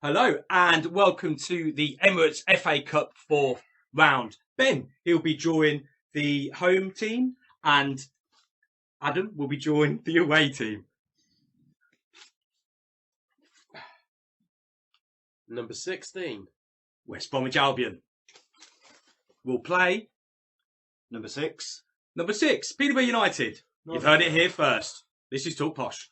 Hello and welcome to the Emirates FA Cup fourth round. Ben, he'll be drawing the home team and Adam will be drawing the away team. Number 16. West Bromwich Albion will play Number 6. Peterborough United. You've heard it here first. This is TalkPosh.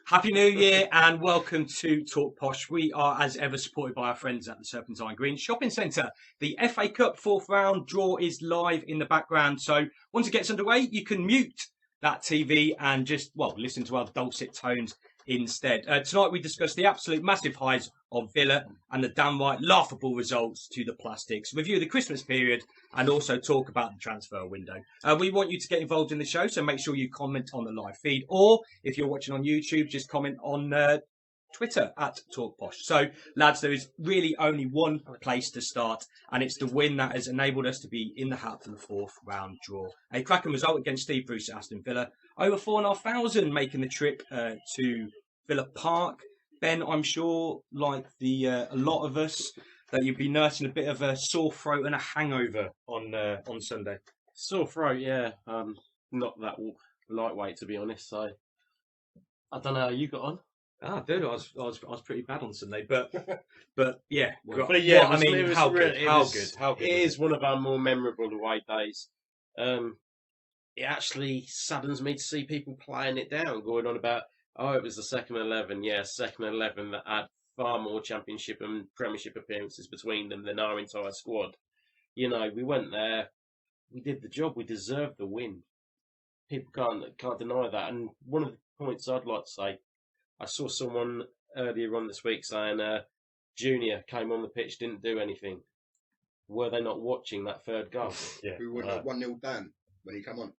Happy New Year and welcome to TalkPosh. We are, as ever, supported by our friends at the Serpentine Green Shopping Centre. The FA Cup fourth round draw is live in the background. So once it gets underway, you can mute that TV and just, listen to our dulcet tones instead. Tonight we discuss the absolute massive highs of Villa and the downright laughable results to the Plastics. Review the Christmas period and also talk about the transfer window. We want you to get involved in the show, so make sure you comment on the live feed, or if you're watching on YouTube, just comment on Twitter at TalkPosh. So, lads, there is really only one place to start, and it's the win that has enabled us to be in the hat for the fourth round draw. A cracking result against Steve Bruce at Aston Villa. Over 4,500 making the trip to Villa Park. Ben, I'm sure, like a lot of us, that you'd be nursing a bit of a sore throat and a hangover on Sunday. Sore throat, yeah. Not that lightweight, to be honest. So I don't know how you got on. Dude, I was pretty bad on Sunday, but yeah. How good? How good? It is one of our more memorable away days. It actually saddens me to see people playing it down, going on about, it was the second 11. Yeah, second 11 that had far more Championship and Premiership appearances between them than our entire squad. You know, we went there, we did the job, we deserved the win. People can't deny that. And one of the points I'd like to say, I saw someone earlier on this week saying Junior came on the pitch, didn't do anything. Were they not watching that third goal? Yeah. We went 1-0 down when he came on.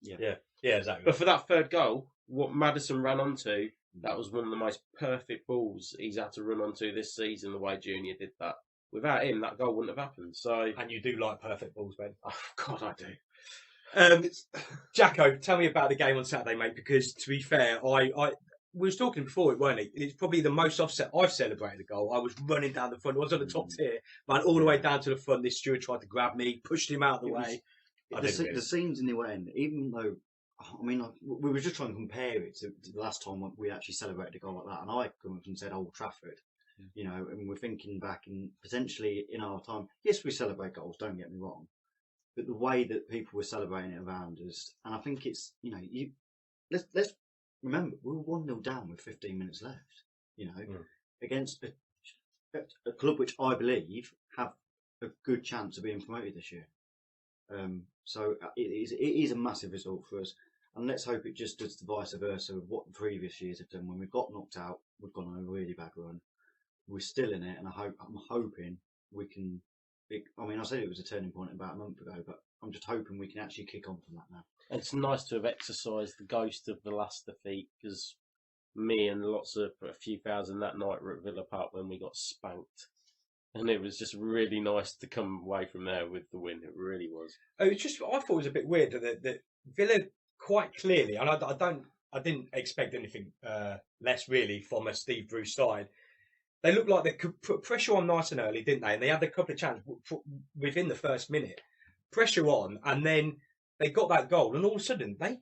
Yeah, exactly. But for that third goal, what Maddison ran onto, that was one of the most perfect balls he's had to run onto this season, the way Junior did that. Without him, that goal wouldn't have happened. So, and you do like perfect balls, Ben? Oh, God, I do. Jacko, tell me about the game on Saturday, mate, because to be fair, we was talking before it, weren't it? It's probably the most offset I've celebrated a goal. I was running down the front. I was on the top tier, ran all the way down to the front. This steward tried to grab me, pushed him out of the way. The scenes in the end, even though, we were just trying to compare it to the last time we actually celebrated a goal like that, and I come up and said Old Trafford, and we're thinking back and potentially in our time, yes, we celebrate goals, don't get me wrong, but the way that people were celebrating it around us, and I think it's, let's remember, we were 1-0 down with 15 minutes left, against a club which I believe have a good chance of being promoted this year. So it is a massive result for us, and let's hope it just does the vice versa of what the previous years have done. When we've got knocked out, we've gone on a really bad run. We're still in it, and I'm hoping we can. I said it was a turning point about a month ago, but I'm just hoping we can actually kick on from that now. It's nice to have exercised the ghost of the last defeat, because me and a few thousand that night were at Villa Park when we got spanked. And it was just really nice to come away from there with the win. It really was. I thought it was a bit weird that Villa quite clearly, and I didn't expect anything less really from a Steve Bruce side. They looked like they could put pressure on nice and early, didn't they? And they had a couple of chances within the first minute. Pressure on, and then they got that goal, and all of a sudden they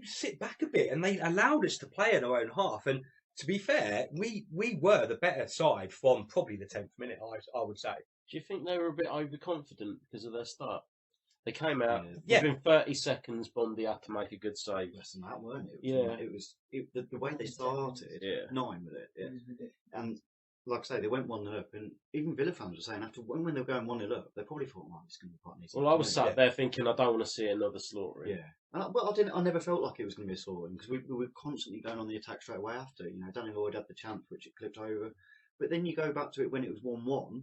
sit back a bit, and they allowed us to play in our own half. And to be fair, we were the better side from probably the 10th minute, I would say. Do you think they were a bit overconfident because of their start? They came out within 30 seconds. Bondi had to make a good save. Less than that, weren't it? It was the way they started. 9 with it. Yeah. And like I say, they went 1-0 up, and even Villa fans were saying after when they were going 1-0 up, they probably thought, "It's going to be quite easy." Well, I was sat there thinking, I don't want to see another slaughtering. Yeah. I never felt like it was going to be a slaughtering, because we were constantly going on the attack straight away after. Danny Lloyd had the chance, which it clipped over. But then you go back to it when it was 1-1.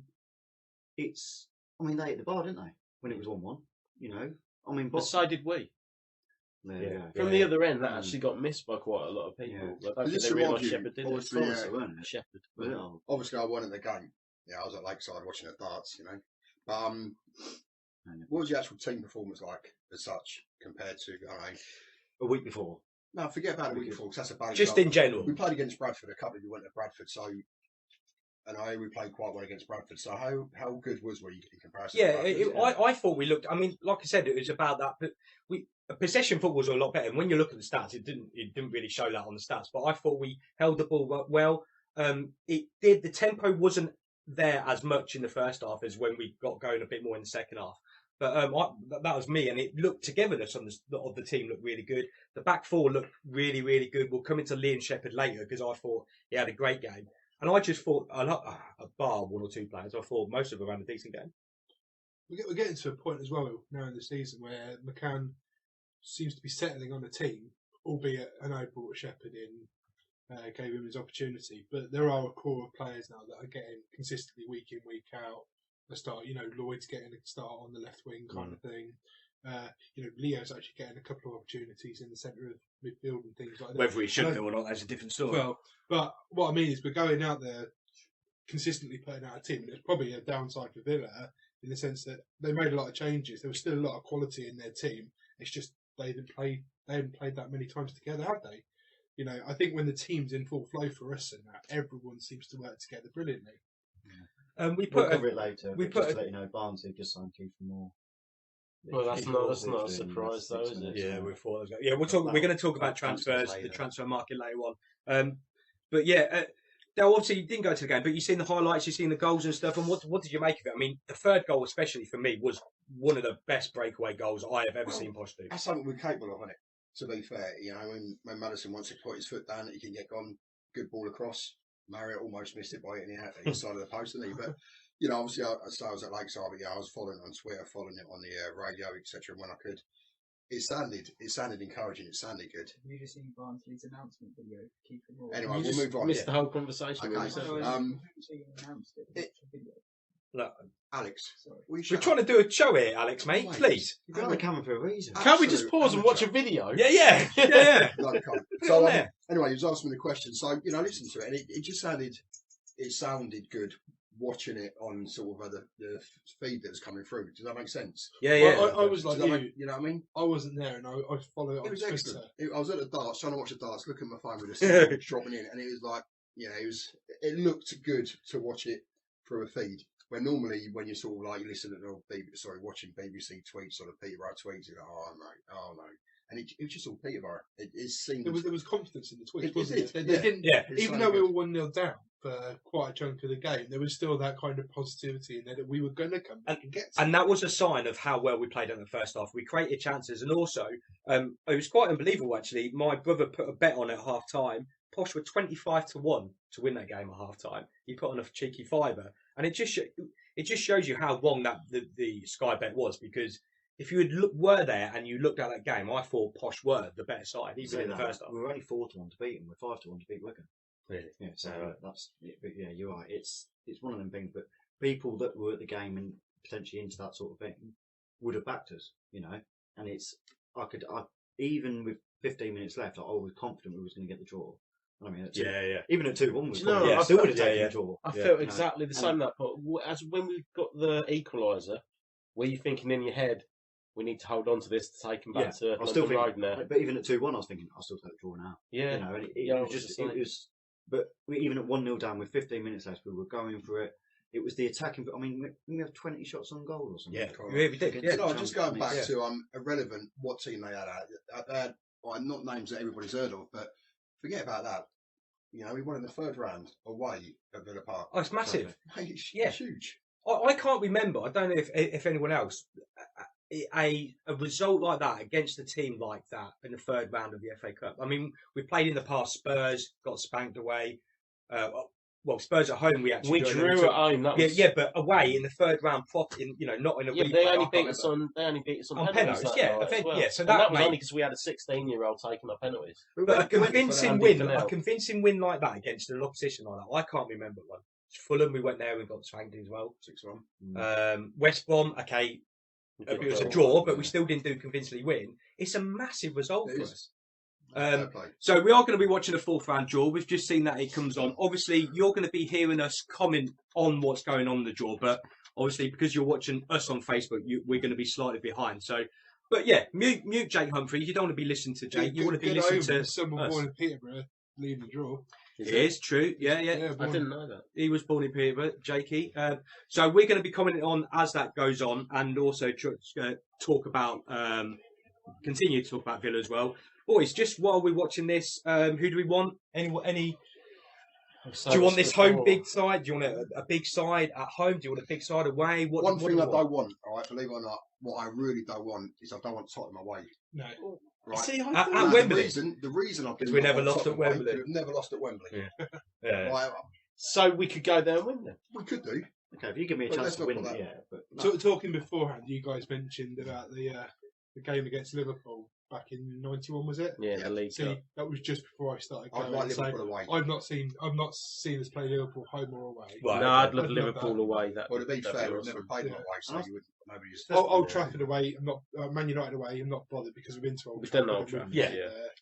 They hit the bar, didn't they? When it was 1-1, But so did we. From the other end, that actually got missed by quite a lot of people. I don't think they realised Shepherd did it. Obviously, Shepherd. Obviously, I wasn't at the game. I was at Lakeside watching the darts, But what was the actual team performance like as such compared to, a week before? No, forget about the week before, because that's a bad Just example. in general. We played against Bradford, a couple of you went to Bradford, and we played quite well against Bradford, so how good was we in comparison to Bradford? I thought we looked, like I said, it was about that, but possession football was a lot better, and when you look at the stats, it didn't really show that on the stats, but I thought we held the ball well. The tempo wasn't there as much in the first half as when we got going a bit more in the second half. But that was me, and it looked togetherness of the team looked really good. The back four looked really, really good. We'll come into Liam Shepherd later because I thought he had a great game, and I just thought, bar one or two players, I thought most of them ran a decent game. We're getting to a point as well now in the season where McCann seems to be settling on a team, albeit I know brought Shepherd in, gave him his opportunity, but there are a core of players now that are getting consistently week in, week out a start. Lloyd's getting a start on the left wing kind of thing. Leo's actually getting a couple of opportunities in the centre of midfield and things like that. Whether he should do or not, that's a different story. Well, but what I mean is we're going out there consistently putting out a team, and it's probably a downside for Villa in the sense that they made a lot of changes. There was still a lot of quality in their team. It's just they hadn't played that many times together, have they? I think when the team's in full flow for us and that, everyone seems to work together brilliantly. We'll cover it later. Just to let you know, Barnsley just signed Keith Moore. Well, that's not a surprise, though, is it? Yeah, we're going to talk about transfers, the transfer market later on. But yeah, now obviously you didn't go to the game, but you've seen the highlights, you've seen the goals and stuff. And what did you make of it? I mean, the third goal, especially for me, was one of the best breakaway goals I have ever seen Posh do. That's something we're capable of, isn't it? To be fair, when Madison wants to put his foot down, he can get gone. Good ball across. Marriott almost missed it by hitting it out the side of the post, didn't he? But obviously, I was at Lakeside, but I was following it on Twitter, following it on the radio, etc. When I could, it sounded encouraging. It sounded good. Have you just seen Barnsley's announcement video? Anyway, we'll move on. Missed the whole conversation. Okay. Look, Alex, we're trying to do a show here, Alex, mate. Please. You've got on the camera for a reason. Can't we just pause and watch a video? Yeah. No, we can't. So anyway, he was asking me the question. So listen to it, and it just sounded good watching it on sort of the feed that was coming through. Does that make sense? Yeah. Well, I was like you. You know what I mean? I wasn't there, and I follow it on was Twitter. excellent. I was at the darts, trying to watch the darts, looking at my phone with the dropping in, and it was like, it looked good to watch it through a feed. Where normally, when you sort of like you listen to watching BBC tweets or the Peterborough tweets, you're like, oh no, and it was just all Peterborough. It seemed there was confidence in the tweets, wasn't it? They didn't, even though we were 1-0 down for quite a chunk of the game, there was still that kind of positivity in there that we were going to come back and get. And that was a sign of how well we played in the first half. We created chances, and also it was quite unbelievable actually. My brother put a bet on at half time. Posh were 25-1 to win that game at half time. He put on a cheeky fiver. And it just shows you how wrong that the Sky bet was, because if you were there and you looked at that game, I thought Posh were the better side, even in the first half. We were only 4-1 to beat them. We're 5-1 to beat Wigan. Really? Yeah. So that's. But yeah, you're right. It's one of them things. But people that were at the game and potentially into that sort of thing would have backed us, And I even with 15 minutes left, I was confident we was going to get the draw. I mean, even at 2-1, I still would have taken a draw. I felt exactly the same that point. As when we got the equaliser, were you thinking in your head, we need to hold on to this to take them back to London Road now? But even at 2-1, I was thinking, I'll still take the draw now. Yeah. And it was. But even at 1-0 down with 15 minutes left, we were going for it. It was the attacking. I mean, we have 20 shots on goal or something. Yeah, we did. Yeah. No, just going back to irrelevant. What team they had? Not names that everybody's heard of, but. Forget about that. We won in the third round away at Villa Park. Oh, it's massive. It's huge. I can't remember. I don't know if anyone else a result like that against a team like that in the third round of the FA Cup. I mean, we played in the past. Spurs got spanked away. Spurs at home we drew at home. But away in the third round, not in a week. They only beat us on penalties. So that was only because we had a 16-year-old taking our penalties. But a convincing win like that against an opposition like that, I can't remember one. Fulham, we went there and got spanked as well, 6-1. West Brom, okay, it was a draw, but we still didn't do convincingly win. It's a massive result It for is. us. Fair play. So we are going to be watching a fourth round draw. We've just seen that it comes on. Obviously, you're going to be hearing us comment on what's going on in the draw, but obviously because you're watching us on Facebook, we're going to be slightly behind. So, but yeah, mute Jake Humphrey. You don't want to be listening to Jake. You want to be listening to someone us. born in Peterborough leading the draw. It is true. Yeah. I born- didn't know that. He was born in Peterborough, Jakey. So we're going to be commenting on as that goes on, and also talk about, continue to talk about Villa as well. Boys, just while we're watching this, who do we want? Any? Do you want this home big side? Do you want a big side at home? Do you want a big side away? One thing I don't want, all right, believe it or not, what I really don't want is I don't want Tottenham away. No. Right? See, And at Wembley. The reason I've been Because we never not lost Tottenham at away, Wembley. We've never lost at Wembley. Yeah. Right, So we could go there and win them. we could do. Okay, if you give me a But chance let's to not win, put that- yeah. But no. Talking beforehand, you guys mentioned about the game against Liverpool back in '91, was it? Yeah, the league. See, that was just before I started I'd going. like so Liverpool away. I've not seen us play Liverpool home or away. Right. No, I'd love I'd love Liverpool that. away. Well, to be that'd fair, be we've awesome. never played them Yeah. away, so you would nobody just. Old Trafford away. I'm not Man United away. I'm not bothered because we've been to Old We've Trafford. done Old Trafford, Yeah.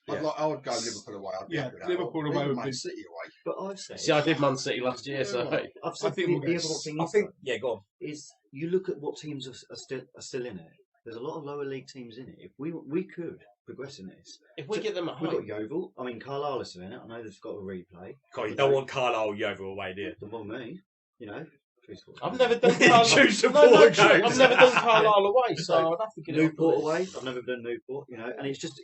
I would go Liverpool away. I'd be Yeah, happy with that. Liverpool Or away even would Man be- City away. But I've said, See, I did Man City last year, so I've said I think the we'll get- other thing I is, think. Yeah, go on. is you look at what teams are still in it. There's a lot of lower league teams in it. If we could progress in this, if we get them at we've got home, Yeovil. I mean, Carlisle is still in it. I know they've got a replay. God, you don't want Carlisle Yeovil away, do you? The one me, you know. I've never done Carlisle. Choose the No, no, four true. games. I've never done Carlisle away, so I'd have to get it. Newport away. I've never done Newport, you know, and it's just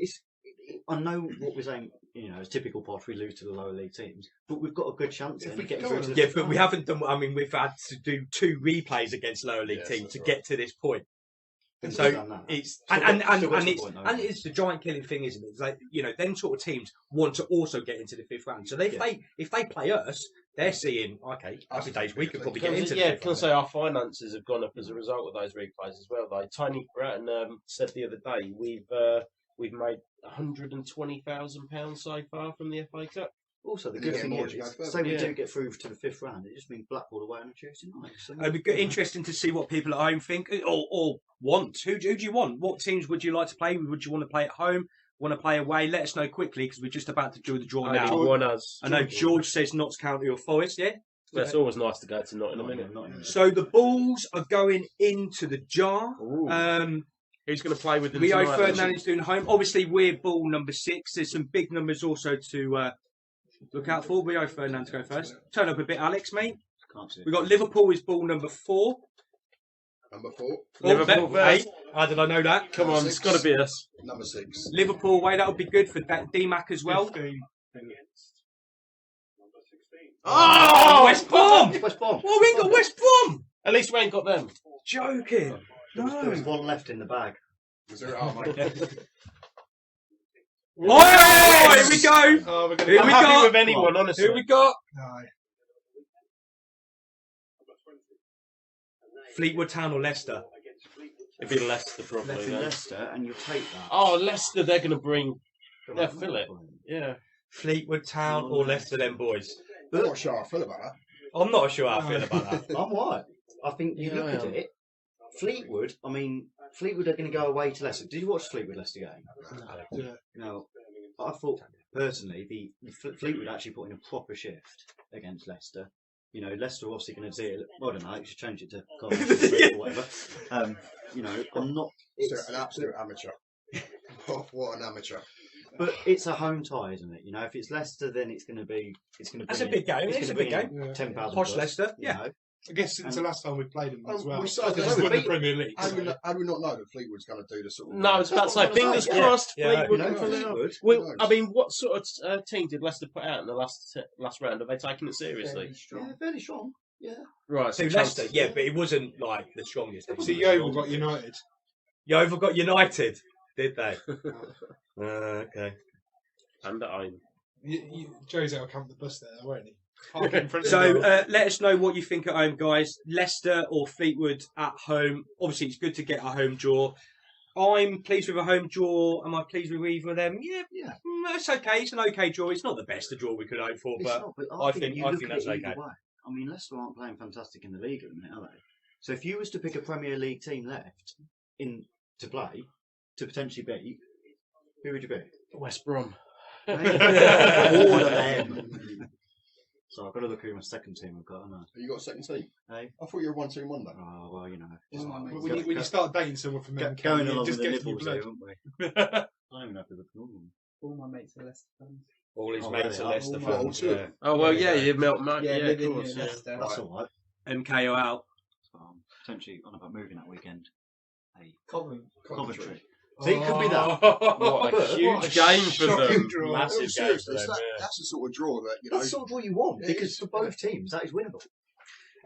I know what we're saying. You know, it's typical Posh. We lose to the lower league teams, but we've got a good chance If in we getting go through on to a- the Yeah, fifth but we round. haven't done. I mean, we've had to do 2 replays against lower league Yes, teams that's to right. get to this point. We've And so done that. it's Still got- still got and some it's point, though, and haven't it's the giant killing thing, isn't it? It's like, you know, them sort of teams want to also get into the 5th round. So if they play us, they're seeing okay, happy days. We could probably get into the 5th Can I round. say our finances have gone up as a result of those replays as well? Though Tony Bratton said the other day we've made £120,000 so far from the FA Cup. Also, the And good you get thing more is, to go further. say we Yeah. do get through to the 5th round, it just means Blackpool away on a Tuesday night. So It'd be good, interesting to see what people at home think or want. Who do you want? What teams would you like to play? Would you want to play at home? Want to play away? Let us know quickly because we're just about to do the draw now. Only one us. I know George says Notts County or Forest, yeah? That's always nice to go to Nottingham, isn't it? Not So the balls are going into the jar. Ooh. Who's going to play with them Rio tonight? Ferdinand doing home. Obviously, we're ball number 6. There's some big numbers also to look out for. Rio Ferdinand to go first. Turn up a bit, Alex, mate. Can't see it. We've got Liverpool is ball number 4. Number 4, Liverpool Hey, first. how did I know that? Come on, it's got to be us. number 6. Liverpool away, that would be good for DMAC as well. 15. Oh, West Brom! West Brom. Oh, we ain't got West Brom! At least we ain't got them. Joking. There was No. one left in the bag. Was there? Oh, mate. Oh, here we go. Oh, we're Here I'm we happy go. with anyone, honestly. Who we got? No. Fleetwood Town or Leicester? It'd be Leicester probably. Left in then. Leicester, and you'll take that. Oh, Leicester, they're going to bring. They'll fill it. Yeah. Fleetwood Town or Leicester, then, boys? I'm not sure how I feel about that. I'm not sure how I feel about that. I'm right. I think you Yeah, look I at am. it. Fleetwood. I mean, Fleetwood are going to go away to Leicester. Did you watch Fleetwood Leicester game? Yeah. No. I thought personally the Fleetwood actually put in a proper shift against Leicester. You know, Leicester are obviously going to do it. I don't know. You should change it to Cardiff or whatever. You know, I'm not. It's, An absolute amateur. What an amateur. but it's a home tie, isn't it? You know, if it's Leicester, then it's going to be. It's going to. That's a big game. It's It's a going big to game. be Yeah. 10,000. Posh Leicester, You yeah. know? I guess since the last time we played them as Oh, well. we started Because with we won the beat- Premier League. How do we not know that Fleetwood's going to do the sort of... No, I was about to say, That's what I'm fingers saying, yeah. crossed. Yeah. Fleetwood You know, can pull it off. Fleetwood. Well, I mean, what sort of team did Leicester put out in the last round? Have they taken it seriously? Yeah, fairly strong. Yeah. Right, So Leicester, yeah, but it wasn't like the strongest. It See, wasn't Yeovil got United. Yeovil got United, did they? Okay. And at home. Jose will come the bus there, won't he? Park in front of So the- let us know what you think at home, guys. Leicester or Fleetwood at home. Obviously, it's good to get a home draw. I'm pleased with a home draw. Am I pleased with either of them? Yeah, Yeah. It's okay. It's an okay draw. It's not the best draw we could hope for, It's but not, but I think you look at that's it either okay. way. I mean, Leicester aren't playing fantastic in the league at the minute, are they? So if you was to pick a Premier League team left, in to play to potentially beat, who would you beat? West Brom. All of them. So I've got to look who my second team I've got. Have you got a second team? Hey? I thought you were one team one day. Oh well, you know. All my mates. When you start dating someone from MK, Going it along just with the gets new nibbles blood. here, aren't we? I don't even know if they're looking on. All my mates are Leicester fans. All his Oh, mates really? are Leicester Oh, fans. well, Yeah. Oh well, Yeah, yeah, you melt mate. Yeah, Yeah, of living course. near Yeah. Leicester. That's all right. MK are out. Potentially on about moving that weekend. Hey, Cobham. Coventry. See, it could be that. What a huge game for shocking them. draw. Massive No, game seriously, for them. Yeah. that's the sort of draw that, you know. That's sort of what you want It because is, for both teams that is winnable.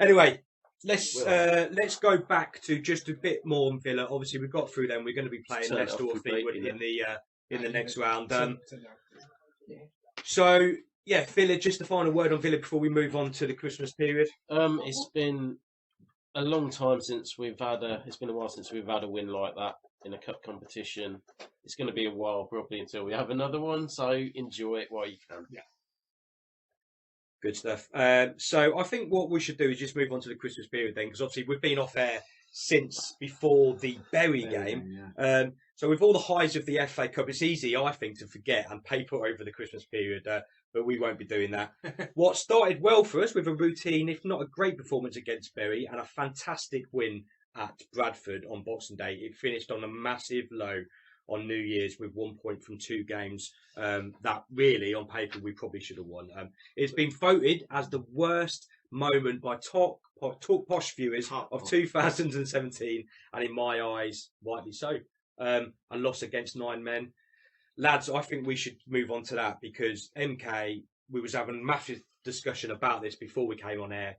Anyway, let's go back to just a bit more on Villa. Obviously, we've got through them. We're going to be playing Turn it Leicester off or Fleetwood completely, in the next round. Turn down. So yeah, Villa. Just the final word on Villa before we move on to the Christmas period. It's been a long time since we've had a. It's been a while since we've had a win like that in a cup competition. It's going to be a while probably until we have another one. So enjoy it while you can. Yeah. Good stuff. So I think what we should do is just move on to the Christmas period then, because obviously we've been off air since before the Bury game. Yeah. So with all the highs of the FA Cup, it's easy, I think, to forget and paper over the Christmas period, but we won't be doing that. What started well for us with a routine, if not a great performance against Bury, and a fantastic win at Bradford on Boxing Day, it finished on a massive low on New Year's with 1 point from 2 games that really, on paper, we probably should have won. It's been voted as the worst moment by TalkPosh viewers of 2017, and in my eyes, rightly so. A loss against 9 men. Lads, I think we should move on to that because MK, we was having a massive discussion about this before we came on air.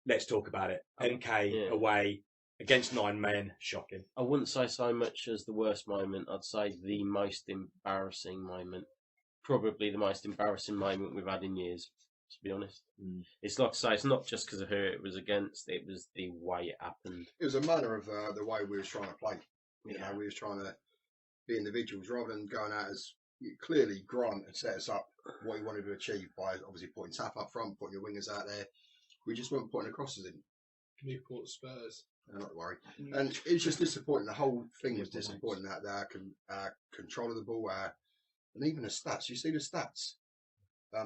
Let's talk about it. MK away against 9 men, shocking. I wouldn't say so much as the worst moment. I'd say the most embarrassing moment. Probably the most embarrassing moment we've had in years, to be honest. It's like I say, it's not just because of who it was against, it was the way it happened. It was a manner of the way we was trying to play. You know, we was trying to be individuals rather than going out as clearly Grant had set us up what he wanted to achieve by obviously putting Taff up front, putting your wingers out there. We just weren't putting the crosses in. Newport Spurs. Not to worry. And it was just disappointing. The whole thing was disappointing. That our control of the ball, and even the stats. You see the stats,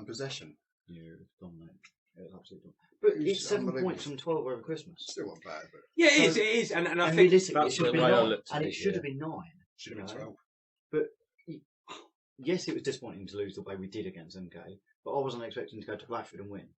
possession. Yeah, it's dominant. It was absolutely dominant. But It was it's 7 unbelievable. points from 12 over Christmas. Still not bad, but Yeah, it So- is, and I And think realistically, it that's should have the been way I 9. looked at And it, it should have yeah. been 9. should have been 12. But yes, it was disappointing to lose the way we did against MK. But I wasn't expecting to go to Bradford and win.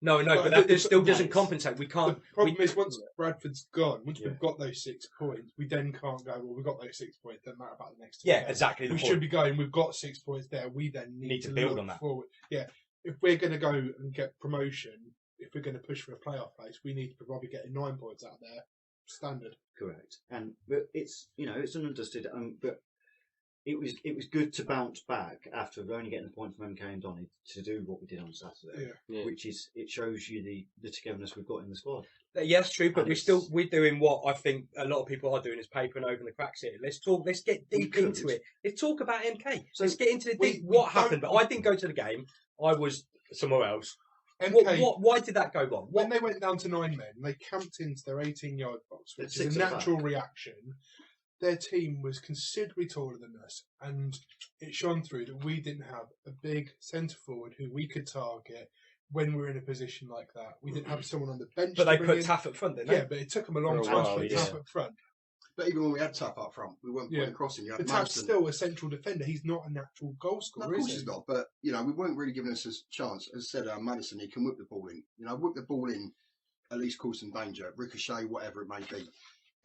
no, But but that the- still the- doesn't compensate. We The can't. problem is once Bradford's gone, once Yeah. we've got those 6 points, we then can't go, well, we've got those 6 points, doesn't matter about the next 2 Yeah, games. exactly. The We point. should be going, we've got 6 points there, we then need to build look on that. forward. Yeah, if we're going to go and get promotion, if we're going to push for a playoff place, we need to be probably getting 9 points out there, standard. Correct. And but it's it's an understood. But it was good to bounce back after only getting the point from MK and Donny to do what we did on Saturday, Yeah. which is it shows you the togetherness we've got in the squad. Yes, true, but And we're doing what I think a lot of people are doing is papering over the cracks here. Let's get deep We into could. it. Let's talk about MK. So Let's get into the we- deep. we What happened? don't- But I didn't go to the game. I was somewhere else. MK, Why did that go wrong? when they went down to 9 men, they camped into their 18-yard box, which It's is a 6 at the natural reaction. Their team was considerably taller than us, and it shone through that we didn't have a big centre forward who we could target when we're in a position like that. We didn't have someone on the bench. But to they bring put in. Taff up front, didn't Yeah, they? but it took them a long For a time while, to put yeah. Taff up front. But even when we had Taff up front, we weren't Yeah. putting crossing. You had But Taff's Manston. still a central defender. He's not a natural goal No, scorer, of course is he's he? not. But we weren't really giving us a chance. As I said, Madison, he can whip the ball in. Whip the ball in, at least cause some danger, ricochet, whatever it may be.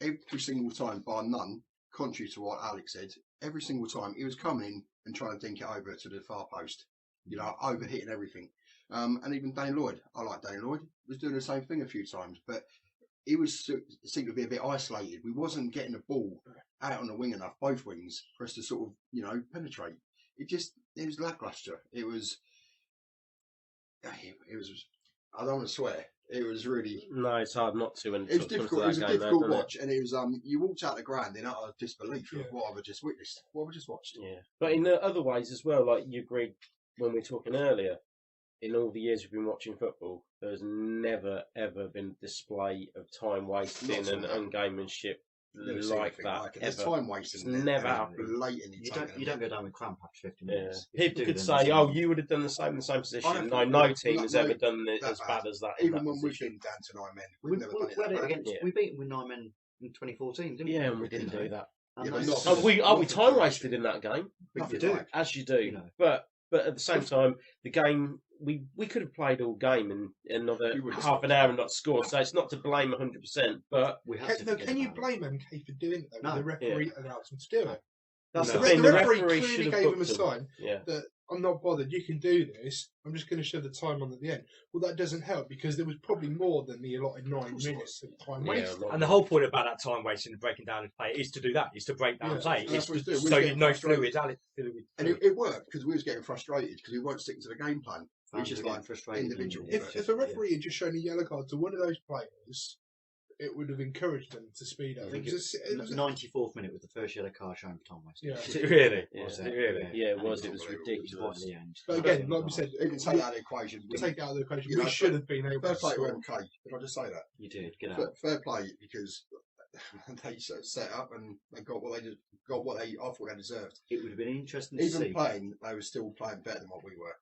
Every single time, bar none, contrary to what Alex said, every single time he was coming in and trying to dink it over to the far post. Overhitting everything. And even Dane Lloyd, I like Dane Lloyd, was doing the same thing a few times, but he seemed to be a bit isolated. We wasn't getting the ball out on the wing enough, both wings, for us to sort of, penetrate. It was lackluster. It was, I don't want to swear. It was really, No, it's hard not to. When it was comes to difficult. that It was a game, difficult doesn't it? watch, and it was, you walked out the ground in utter disbelief of Yeah. what I've just witnessed, what I've just watched. Yeah, but in other ways as well, like you agreed when we were talking earlier, in all the years we've been watching football, there's never ever been a display of time wasting Not and so. ungamemanship Never seen like anything that like it. There's ever. time wasting. It's never happened. Blatantly You don't go down with cramp after 50 Yeah. minutes. If you People do, could then say, there's "Oh, something- you would have done the same in the same position." don't No, think no we've team got has no- ever done it that as bad as that. In Even that when we've position. been down to 9 men, We, we've never done it we, had that it bad. against, Yeah. we beat them with 9 men in 2014, didn't we? Yeah, and we didn't do that. And Yeah, but that's- not- We Nothing time to wasted in that game, But Nothing you do. like- as you do. You know. But at the same time, the game we could have played all game in another We would have half an hour and not scored. So it's not to blame 100%, but We have to forget Can you about it. blame MK for doing it though? No. The referee allowed them to do it. that's No. the thing. The The referee referee clearly should have gave him a booked them. sign Yeah. that I'm not bothered. You can do this. I'm just going to show the time on at the end. Well, that doesn't help because there was probably more than the allotted 9 minutes of time Yeah, wasted. a lot. And the whole point about that time wasting and breaking down and play is to do that. Is to break down Yeah. play. And that's It's what it's doing. so We're you getting know frustrated. fluid. And it worked because we was getting frustrated because we weren't sticking to the game plan. Fans Which is are getting like frustrated and individual. it's If a referee had just shown a yellow card to one of those players, it would have encouraged them to speed up. I think It was it was 94th minute with the first yellow card shown for Tom West. Yeah. Is it really? Yeah. Is it really? Yeah, it And was. it It was was ridiculous. right at the end. But again, like we said, Even take that out of the equation. take out of the equation, You we know, should have been able Fair to play to score. MK. Did I just say that? You did, get out. Fair play because they set up and they got what they I thought they deserved. It would have been interesting to Even see. playing, they were still playing better than what we were.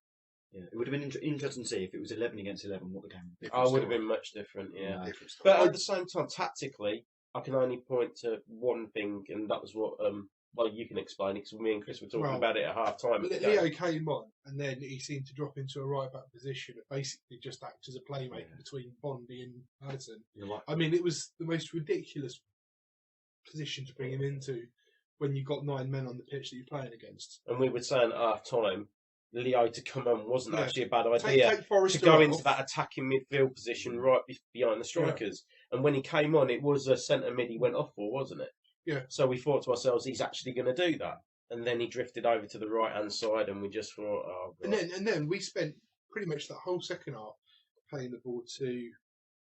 Yeah, it would have been interesting to see if it was 11 against 11 what the game would be. I would have been much different. Yeah. Different story. But at the same time, tactically, I can only point to one thing, and that was what. Well, you can explain it because me and Chris were talking Well, about it at half time. Leo came on and then he seemed to drop into a right back position and basically just act as a playmaker between Bondi and Madison. You're like, I mean, it was the most ridiculous position to bring him into when you've got 9 men on the pitch that you're playing against. And we were saying at half time, Leo to come on wasn't Yeah. actually a bad idea. Take Forrester To go off. into that attacking midfield position right behind the strikers. And when he came on, it was a centre mid he went off for, wasn't it? Yeah. So we thought to ourselves, he's actually going to do that. And then he drifted over to the right hand side, and we just thought, oh, God. And then we spent pretty much that whole second half playing the ball to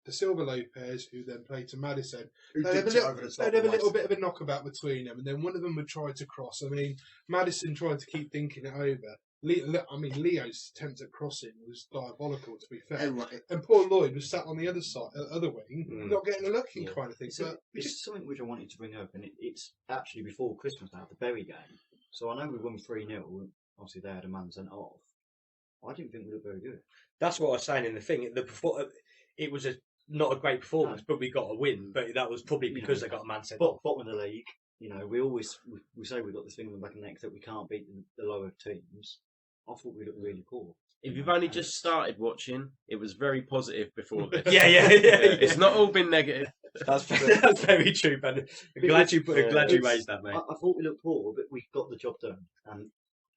De Silva Lopez, who then played to Madison. Who They'd have dipped a it little, over the top they'd have a and little wasted bit of a knockabout between them, and then one of them would try to cross. I mean, Madison tried to keep thinking it over. Leo's attempt at crossing was diabolical, to be fair. Everyone- And poor Lloyd was sat on the other side, other wing, Mm. not getting a look in Yeah. kind of thing. So But we it's just, something which I wanted to bring up, and it's actually before Christmas now, the Bury game. So I know we won 3-0, obviously they had a man sent off. I didn't think we looked very good. That's what I was saying in the thing. It was not a great performance, but we got a win. But that was probably because they got a man sent off. Bottom of the league, we say we've got this thing in the back of the neck that we can't beat the lower teams. I thought we looked really poor. If you've only just started watching, it was very positive before this. Yeah. It's not all been negative. That's very true, Ben. Glad you raised that, mate. I thought we looked poor, but we got the job done. And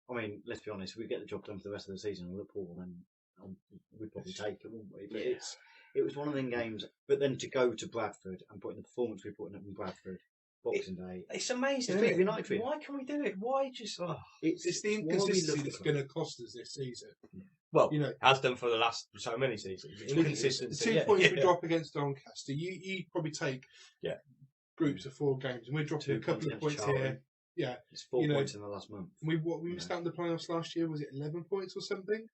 I mean, let's be honest, if we get the job done for the rest of the season and we look poor, then we'd probably take it, wouldn't we? But it was one of them games. But then to go to Bradford and put in the performance we put in Bradford, Boxing Day. It's amazing. It's Isn't it? United. Why can we do it? Why just? Oh. it's the why we inconsistency look that's at going to cost us this season. Well, You know, has done for the last so many seasons. the Inconsistency. 2 points we drop against Doncaster, you probably take Yeah. groups of 4 games, and we're dropping 2 a couple of points points against here. Yeah, It's 4 you know, points in the last month. we missed out in the playoffs last year. Was it 11 points or something?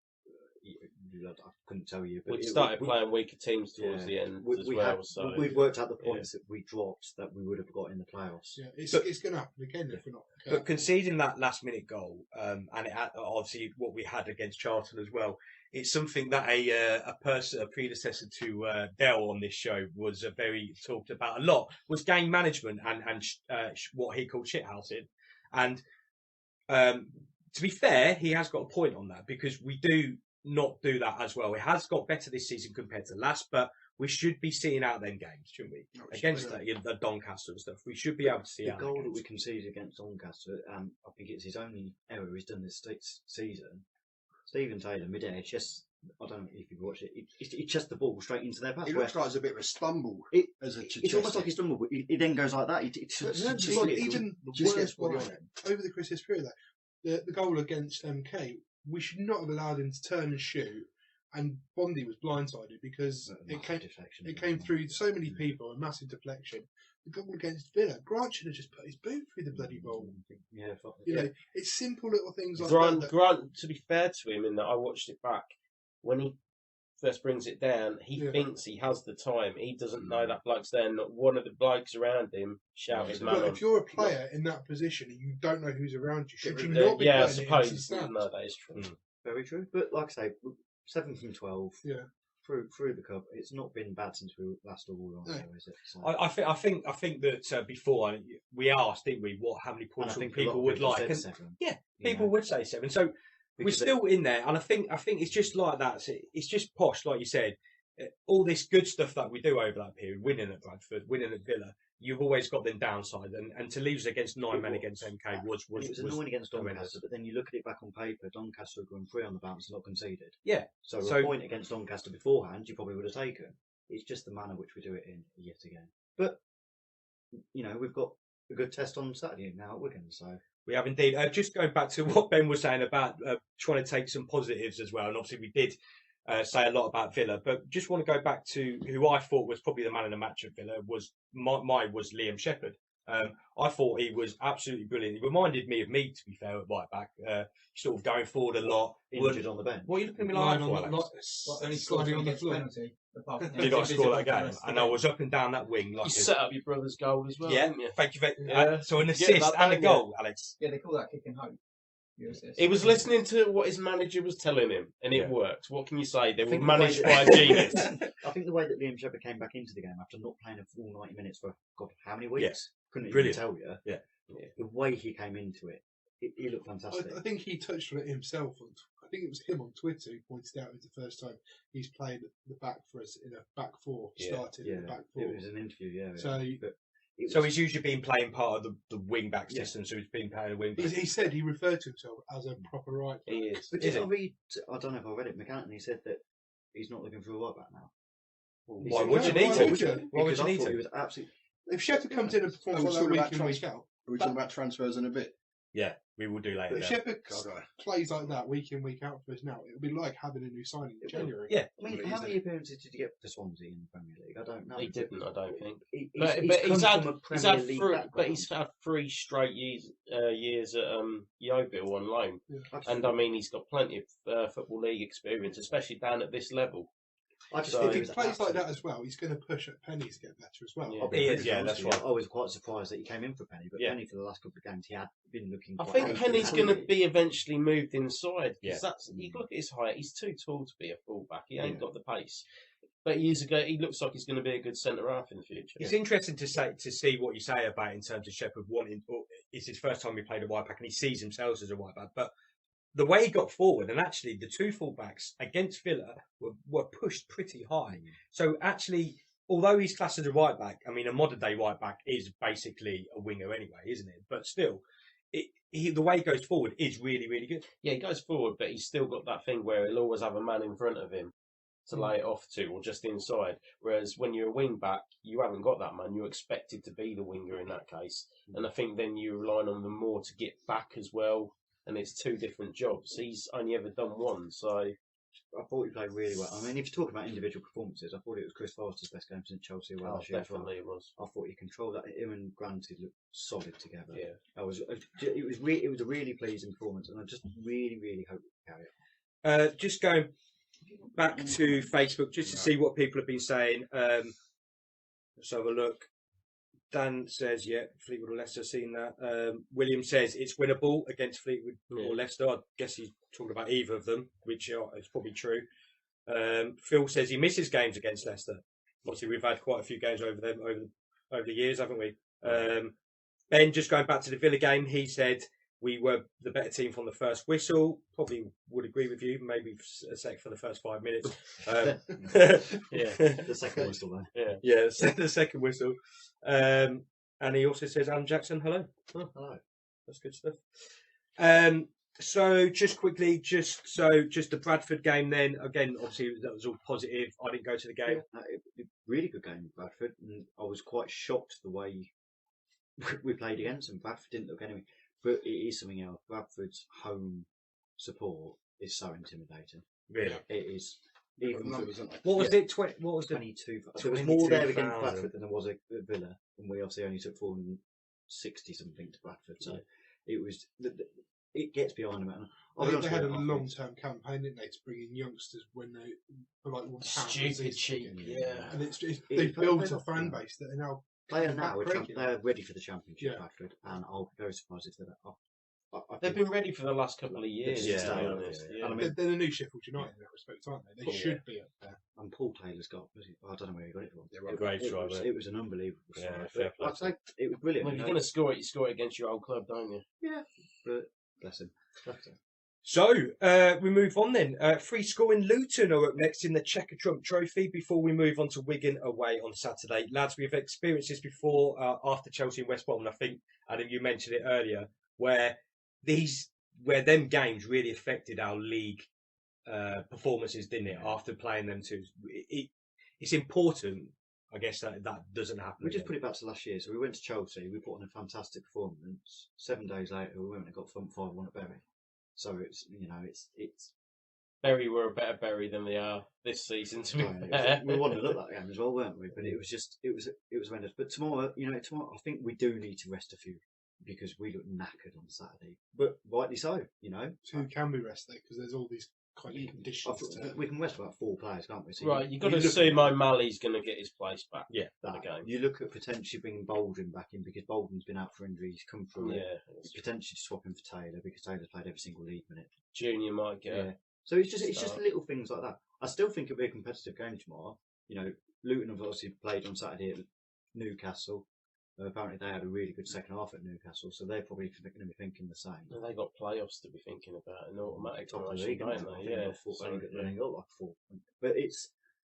I couldn't tell you. But We started playing weaker teams towards yeah. the end We- as we well. had- So We've worked out the points that we dropped that we would have got in the playoffs. Yeah, it's But- going to happen again if we're not. But conceding that last minute goal, and it had, obviously what we had against Charlton as well, it's something that a predecessor to Dell on this show was very talked about a lot, was game management and what he called shithousing. And to be fair, he has got a point on that because we do not do that as well. It has got better this season compared to last, but we should be seeing out them games, shouldn't we? No, it's Against brilliant. the Doncaster and stuff, we should be able to see The out goal them that we games. conceded against Doncaster, I think it's his only error he's done this season. Stephen Taylor, mid-air, just, I don't know if you've watched it, it's just the ball straight into their path. It looks like it's a bit of a stumble as a It's almost like he stumbled, but he then goes like that. Even just worse gets body on part, it. over the Christmas period, though, the goal against MK, we should not have allowed him to turn and shoot. And Bondi was blindsided because it came through so many people, a massive deflection. The goal against Villa, Grant should have just put his boot through the bloody ball. Yeah, You know, it's simple little things like Grant, that. Grant, to be fair to him, in that I watched it back when he first brings it down, he thinks he has the time. He doesn't know that bloke's there. Not one of the blokes around him shouted, "Man But on." if you're a player in that position and you don't know who's around you, should you Uh, not be yeah, I playing it into the suppose. stands? No, that is true. Very true. But like I say, 7 from 12. Yeah. Through the cup, it's not been bad since we last all on No. there, is it? So, I think that before we asked, didn't we, how many and points a lot people of would people like, said and 7. yeah, you people know, would say 7. So we're because still in there, and I think it's just like that. It's just posh, like you said. All this good stuff that we do over that period, winning at Bradford, winning at Villa, you've always got them downside, and to lose against 9 men against MK was it was annoying against horrendous. Doncaster, but then you look at it back on paper, Doncaster have gone 3 on the bounce and not conceded. Yeah. So So- a point against Doncaster beforehand, you probably would have taken. It's just the manner which we do it in yet again. But, you know, we've got a good test on Saturday now at Wigan, so... We have indeed. Just going back to what Ben was saying about trying to take some positives as well, and obviously we did say a lot about Villa, but just want to go back to who I thought was probably the man of the match at Villa was Liam Shepherd. I thought he was absolutely brilliant. He reminded me of me, to be fair, at right back, sort of going forward a lot. Injured on the bench. What are you looking at me like Lying for, on Alex? Well, only sliding on the against floor. penalty. Apart from Did I score that invisible game? for the And I was up and down that wing like You a... set up your brother's goal as well, Yeah, didn't you? thank you. Yeah. So an Yeah, assist that and a done, goal, Alex. Yeah, they call that kicking hope. Your assist. He was listening to what his manager was telling him, and it Yeah. worked. What can you say? They I were think managed the by way a that- genius. I think the way that Liam Shepherd came back into the game after not playing a full 90 minutes for, God, how many weeks? Yeah. Couldn't Brilliant. even tell you. Yeah. The way he came into it, he looked fantastic. I think he touched on it himself. I think it was him on Twitter who pointed out it was the first time he's played the back for us in a back four, Yeah. started yeah, in the back four. it was an interview, yeah. So- but it So was- he's usually been playing part of the wing back Yeah. system, so he's been playing the wing He, back. he said he referred to himself as a proper right back. He is. But Is did I it? read? I don't know if I read it. McCann, said that he's not looking for a right back now. He Why said- would you Why need to? would you? Why would Because you I need thought to? He was absolutely. If Shepherd comes in and performs Are we like that talking week about in, week out, Are we talking about transfers in a bit? Yeah, we will do later. but if yeah. Shepherd God, right. plays like that week in, week out for us now, it would be like having a new signing in It will. January. Yeah. I mean, Well, how he's many appearances did you get for Swansea in the Premier League? I don't know. He didn't, I don't think. He's But come he's had from a he's Premier had League three, background. but he's had 3 straight years at Yeovil on loan, Absolutely. and I mean he's got plenty of football league experience, especially down at this level. I just so- thought If he was plays like that absolutely- as well, he's going to push at Penny to get better as well. Yeah. I'll be He is, completely yeah, honest that's with you. right. I was quite surprised that he came in for Penny, but Yeah. Penny for the last couple of games he had been looking. I quite think active, Penny's hasn't going to he? be eventually moved inside. 'Cause Yeah. that's you look at his height; he's too tall to be a fullback. He ain't Yeah. got the pace. But he looks like he's going to be a good centre half in the future. It's interesting to see what you say about in terms of Shepherd wanting. Or it's his first time he played a right back, and he sees himself as a right back. But the way he got forward, and actually the 2 fullbacks against Villa were pushed pretty high. So actually, although he's classed as a right back, I mean a modern day right back is basically a winger anyway, isn't it? But still, the way he goes forward is really, really good. Yeah, he goes forward, but he's still got that thing where he'll always have a man in front of him to lay it off to, or just inside. Whereas when you're a wing back, you haven't got that man. You're expected to be the winger in that case. And I think then you're relying on them more to get back as well. And it's 2 different jobs. He's only ever done one, so I thought he played really well. I mean, if you talk about individual performances, I thought it was Chris Foster's best game since Chelsea away last year as well. definitely it was. I thought he controlled that. Him and Granted looked solid together. Yeah. It was a really pleasing performance, and I just really hope we can carry it. Just going back to Facebook, just to see what people have been saying. Let's have a look. Dan says, yeah, Fleetwood or Leicester, seen that. William says it's winnable against Fleetwood or Leicester. I guess he's talking about either of them, which is probably true. Phil says he misses games against Leicester. Obviously, we've had quite a few games over them over the years, haven't we? Ben, just going back to the Villa game, he said we were the better team from the first whistle. Probably would agree with you. Maybe a sec for the first 5 minutes. Yeah. The second whistle, though. Yeah, the second whistle. And he also says, Alan Jackson, hello. Hello. That's good stuff. So just quickly, just the Bradford game then. Again, obviously that was all positive. I didn't go to the game. Really good game, Bradford. And I was quite shocked the way we played against them. Bradford didn't look anyway. But it is something else. Bradford's home support is so intimidating. Really? It is. They've Even got for numbers, haven't they? What was it? What was the 22. There was more there against 22,000. Bradford than there was at Villa, and we obviously only took 460 something to Bradford. So it was it gets behind them. And They had a long-term campaign, didn't they, to bring in youngsters when they for like £1 Stupid cheap, yeah. And they've built a fan yeah. base that are now. They are now back-breaking. they're ready for the championship, Yeah. Bradford, and I'll be very surprised if they're not. They've been ready for the last couple of years, Yeah, to be yeah, honest. yeah. Yeah. And I mean, They're the new Sheffield United in that respect, aren't they? They should be up there. and Paul Taylor's got, I don't know where he got it from. Yeah, Great it, try, was, wasn't it was an unbelievable Yeah, strike. fair But I'd say it was brilliant. Well, if you're going to score it, you score it against your old club, don't you? Yeah, but bless him. So, we move on then. Free scoring Luton are up next in the Checker Trump Trophy before we move on to Wigan away on Saturday. Lads, we've experienced this before after Chelsea and West Brom, and I think, Adam, you mentioned it earlier, where them games really affected our league performances, didn't it, after playing them two. It's important, I guess, that doesn't happen. We just again. put it back to last year. So we went to Chelsea, we put on a fantastic performance. 7 days later, we went and got 5-1 at Bury. So it's Bury were a better Bury than they are this season, to be fair. we wanted to look that game as well, weren't we? But it was horrendous. But tomorrow, I think we do need to rest a few because we look knackered on Saturday. But rightly so, Who can be rested because there's all these kind of conditions. We can rest about 4 players, can't we? So Right, you've got to assume O'Malley's going to get his place back. Yeah, for the game. You look at potentially bringing Bolden back in because Bolden's been out for injury. He's come through. Yeah, Potentially swap him for Taylor because Taylor's played every single league minute. Junior might get. So it's just little things like that. I still think it'll be a competitive game tomorrow. Luton have obviously played on Saturday at Newcastle. Apparently they had a really good second half at Newcastle, so they're probably going to be thinking the same. And they got playoffs to be thinking about, an automatic Top of the promotion, league, don't they? Yeah. Running up like 4. But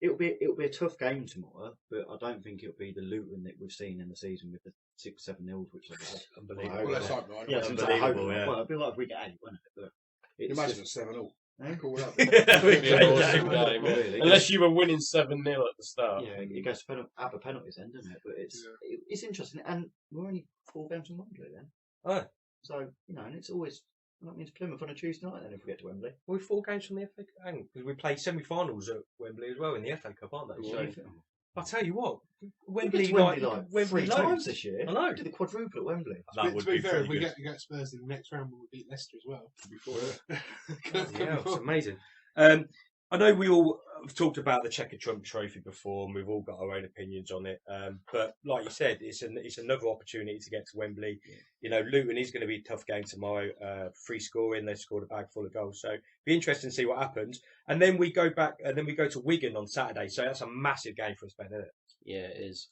it'll be a tough game tomorrow. But I don't think it'll be the Luton that we've seen in the season with the 6-7-0s, which is unbelievable. Well, let's hope not. Yeah, unbelievable. Yeah. Well, it'd be like if we get 8, wouldn't it? But Can you imagine it's 7-0. Eh? Call it up. It'd be an awesome Yeah, game, really. unless you were winning 7-0 at the start. Yeah, it goes to out of penalties then, doesn't it? But it's interesting, and we're only 4 games from Wembley then. Oh. So and it's always that means Plymouth on a Tuesday night then if we get to Wembley. We're 4 games from the FA Cup because we play semi-finals at Wembley as well in the FA Cup, aren't they? Yeah. So I'll tell you what, Wembley Wembley 3 loads. times this year. I know. We did the quadruple at Wembley. To be fair, if we get Spurs in the next round, we'll beat Leicester as well. Yeah, it's amazing. I know we all have talked about the Checker Trump Trophy before, and we've all got our own opinions on it. But like you said, it's another opportunity to get to Wembley. Luton is going to be a tough game tomorrow. Free scoring, they scored a bag full of goals, so be interesting to see what happens. And then we go back, and then we go to Wigan on Saturday. So that's a massive game for us, Ben, isn't it? Yeah, it is.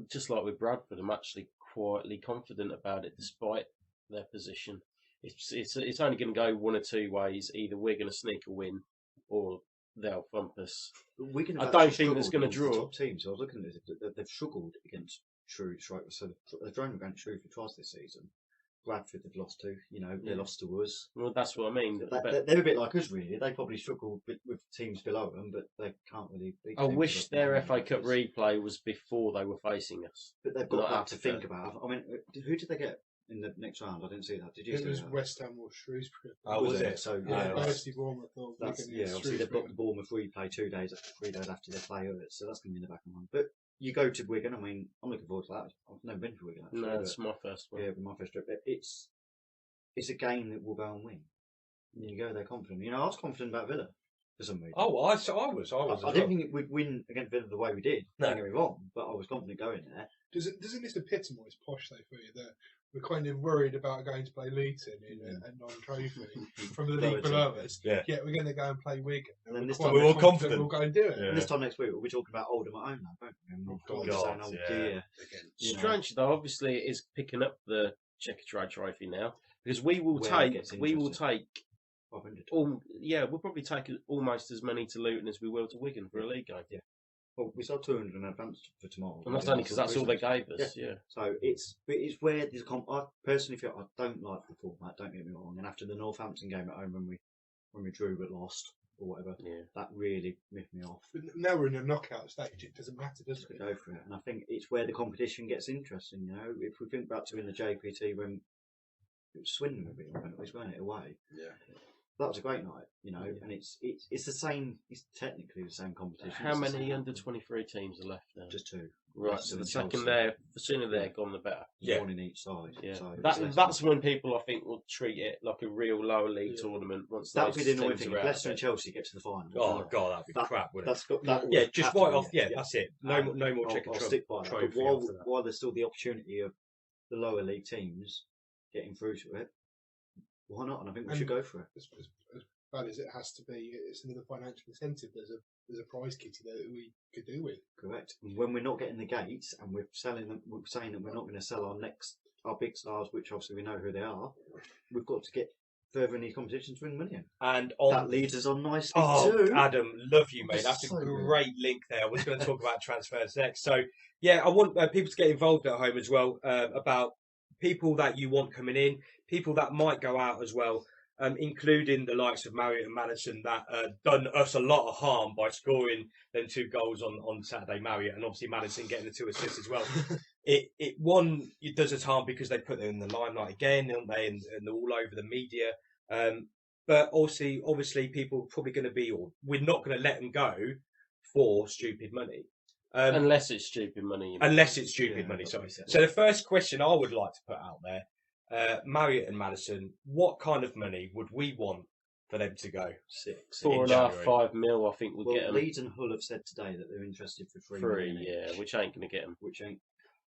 Just like with Bradford, I'm actually quietly confident about it, despite their position. It's only going to go one or two ways. Either we're going to sneak a win, or they'll thump us. I don't think there's going to draw. Top teams. So I was looking at it. They've struggled against Shrewsbury. Right? So they've drawn against Shrewsbury twice this season. Bradford they've lost to. They lost to us. Well, that's what I mean. They're a bit like us, really. They probably struggle with teams below them, but they can't really beat. I wish their FA Cup replay was before they were facing us. But they've got that to think about. I mean, who did they get in the next round? I didn't see that. Did you? It was West Ham or Shrewsbury. Oh, was it? So Obviously Bournemouth. obviously they've got the Bournemouth replay 3 days after they play it, so that's going to be in the back of my mind. But you go to Wigan. I mean, I'm looking forward to that. I've never been to Wigan. Actually, No, it's my first one. Yeah, my first trip. It's a game that we'll go and win. And you go there confident. I was confident about Villa for some reason. Oh, I was. I didn't think we'd win against Villa the way we did. No. Don't get me wrong, but I was confident going there. Doesn't this epitomise Posh though for you that we're kind of worried about going to play Luton in a non-trophy from the league below us? Yeah. Yet we're going to go and play Wigan. And then this quite time we're all confident. we'll go and do it. Yeah. And this time next week we'll be talking about Oldham at home now, won't we? And we'll God, saying, dear. Strange though, obviously it is picking up the Checker Trade Trophy now because we will Where it gets take 500. we'll probably take almost as many to Luton as we will to Wigan for a league game. Yeah. Well, we sold 200 in advance for tomorrow. And that's only because that's all they gave us. Yeah. So it's where there's I personally feel I don't like the format. Don't get me wrong. And after the Northampton game at home when we drew but lost or whatever, that really miffed me off. But now we're in a knockout stage. It doesn't matter, does it? Go for it. And I think it's where the competition gets interesting. If we think back to in the JPT when it was Swindon we beat them, it was going it away. Yeah. that was a great night, you know, and it's the same. It's technically the same competition. How It's the many same under competition. 23 teams are left now? Just two. Right, Leicester so the and second Chelsea. the sooner they're gone, the better. Yeah. One in each side. Yeah, So it's that's Leicester. when people I think will treat it like a real lower league tournament once That those would be the annoying teams thing. are If out. Leicester and Chelsea get to the final. Oh god, that'd be crap, wouldn't it? That's got that. Yeah, would just have to write be off. it. Yeah, that's it. No more check and I'll stick by that. But trophy while after that. while there's still the opportunity of the lower league teams getting through to it, why not? And I think we should go for it. As bad as it has to be, it's another financial incentive. There's a prize kitty there that we could do with. Correct. And when we're not getting the gates and we're selling them, we're saying that we're not going to sell our big stars, which obviously we know who they are. We've got to get further in these competitions to win money in. And That leads us on nicely Oh, too. Adam, love you, mate. That's So a good. great link there. I was going to talk about transfers next. So, yeah, I want people to get involved at home as well about people that you want coming in, people that might go out as well, including the likes of Marriott and Madison that done us a lot of harm by scoring them 2 goals on Saturday, Marriott, and obviously Madison getting the 2 assists as well. It does us harm because they put them in the limelight again, don't they? And they're all over the media. But also, obviously, people are probably going to be, or we're not going to let them go for stupid money. Unless it's stupid money. Unless it's stupid Yeah, money, that's sorry. what he said. So the first question I would like to put out there, Marriott and Madison, what kind of money would we want for them to go? 6. 4.5, January. 5 mil, I think we'll Well, get them. Leeds and Hull have said today that they're interested for 3 Free, million yeah, each, which ain't going to get them. which ain't.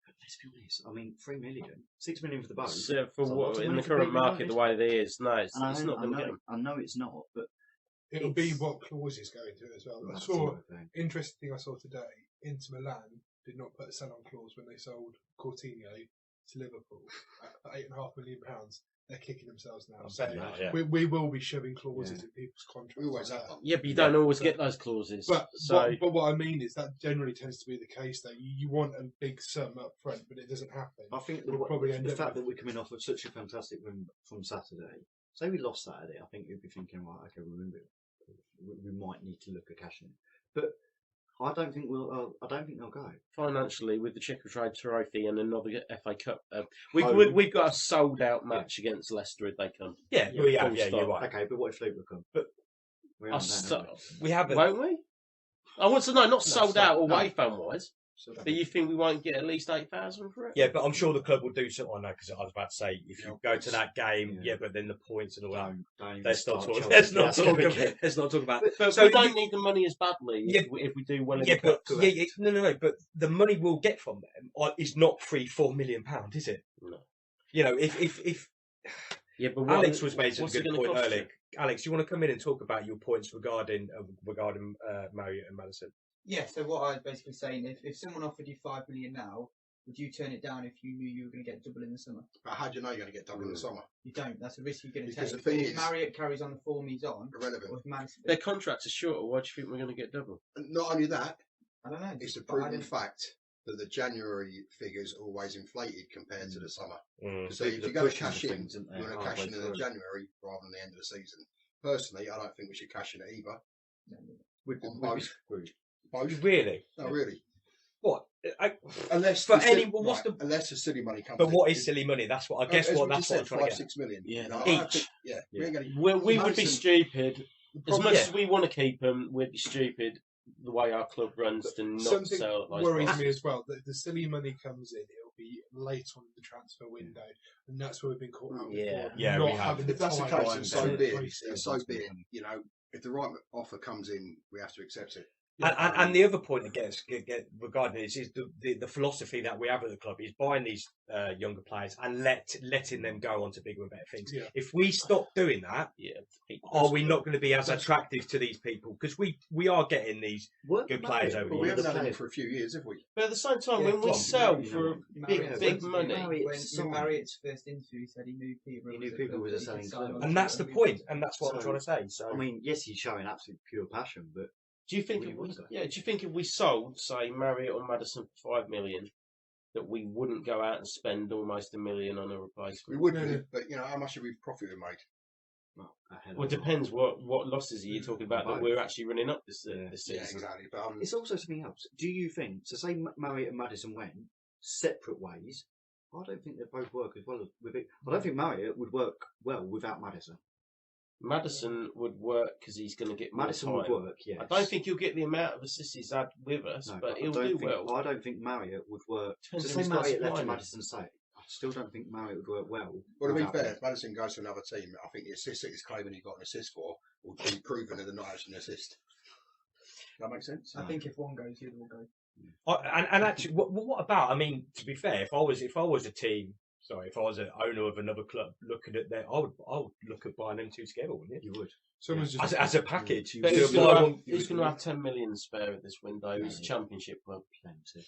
But let's be honest. I mean, 3 million, 6 million for the boat. So for It's a lot what, of in money the for current Premier market, League. the way it is, no, it's And not going to get them. I know it's not, but It'll be It's- what clauses go into it as well. I that's saw the other thing. interesting thing I saw today. Inter Milan did not put a sell-on clause when they sold Coutinho to Liverpool for £8.5 million. They're kicking themselves now. So Yeah. we will be shoving clauses Yeah. in people's contracts. We always like have that. done. Yeah, but you don't always get those clauses. But, so but what I mean is that generally tends to be the case. Though you want a big sum up front, but it doesn't happen. I think We'll probably end the up fact with- that we're coming off of such a fantastic win from Saturday. Say we lost Saturday, I think you'd be thinking, right, okay, we might need to look at cashing. But I don't think I don't think they'll go. financially, with the Checkatrade Trophy and another FA Cup, we've Home. we've got a sold out match against Leicester if they come. Yeah, Yeah, well, yeah, full yeah, stop. you're right. Okay, but what if Fleetwood come? But we I haven't done, st- have We haven't. Won't we? I want to know, not sold so- out no. away fan wise, we? but you think we won't get at least 8,000 for it? Yeah, but I'm sure the club will do something on that because I was about to say if you go to that game, Yeah. but then the points and all that. Don't even Let's not start talk. Chelsea. Let's not That's talk. gonna About, get- let's not talk about. But So we don't you- need the money as badly Yeah, if we do well in Yeah, the but cup. no. But the money we'll get from them is not £3-4 million, is it? No. You know, if Yeah, but Alex was making a what's it good gonna point cost you? earlier. Alex, do you want to come in and talk about your points regarding Marriott and Madison? Yeah, so what I was basically saying, if someone offered you 5 million now, would you turn it down if you knew you were going to get double in the summer? But how do you know you're going to get double in the summer? You don't. That's a risk you're going to Because take. the thing If is- Marriott carries on the form he's on, Irrelevant. or if Madison, Their contracts are shorter. Why do you think we're going to get double? And not only that, I don't know. it's a but I proven don't- fact that the January figures are always inflated compared to the summer. Mm. So if People you're are going to pushing cash the in, things, aren't they, you're going to cash halfway in through. January rather than the end of the season. Personally, I don't think we should cash in it either. We'd be On both. screwed. Both? Really? No, really. What? Unless For the any- sil- well, what's right, unless the silly money comes But in. what is silly money? That's what I guess. As What we that's just what I'm said, trying to get. 5-6 million. Yeah. You know, I don't Each. think- yeah. Yeah. We ain't gonna, We would be Madison- stupid. As much Yeah. as we want to keep them, we'd be stupid the way our club runs to not Something sell at those worries prices. me as well. That the silly money comes in, it'll be late on in the transfer window, and that's where we've been caught out Yeah. before. Yeah, not we have. having if that's the time case, to it's so do be it. pre-season. It's so be it. You know, if the right offer comes in, we have to accept it. And the other point that gets regarding this is the philosophy that we have at the club is buying these younger players and letting them go on to bigger and better things. Yeah. If we stop doing that, Yeah. are we not going to be as attractive to these people? Because we are getting these Work good Marriott, players over But the we years. haven't had players. it for a few years, have we? But at the same time, Yeah, when we Tom, sell you for know, Marriott- big when- money, Marriott- When Sign. Marriott's first interview, he said he knew Peter. He knew Peter was a selling club. And that's the point, and that's what I'm So- trying to say. So I mean, yes, he's showing absolute pure passion, but do you think Well, if you we, wouldn't go. yeah, do you think if we sold, say, Marriott or Madison for 5 million, that we wouldn't go out and spend almost $1 million on a We replacement? would Yeah. do, but you know, how much have we profit we made? well, a hell of Well, it a lot. depends what losses are you talking about that Both. we're actually running up this Yeah. this Yeah, season. exactly. But It's also something else. Do you think? So, say Marriott and Madison went separate ways. I don't think they both work as well as with it. I don't think Marriott would work well without Madison. Madison would work because he's going to get more Madison time. would work, yes. I don't think he'll get the amount of assists he's had with us, No, but I he'll don't do think, well. I don't think Marriott would work. Depends So on say who's got Marriott left supply to him. Madison's sake, I still don't think Marriott would work well. Well, to be without fair, him. if Madison goes to another team, I think the assist that he's claiming he got an assist for will be proven that they're not actually an assist. That makes sense? I think if one goes, the other will go. And actually, what about? I mean, to be fair, if I was a team, if I was an owner of another club, looking at I would look at buying them two together, wouldn't you? You would. Someone's just As a package. You But would who's do a buy going one. to have 10 million spare at this window? It's a championship club. Plenty.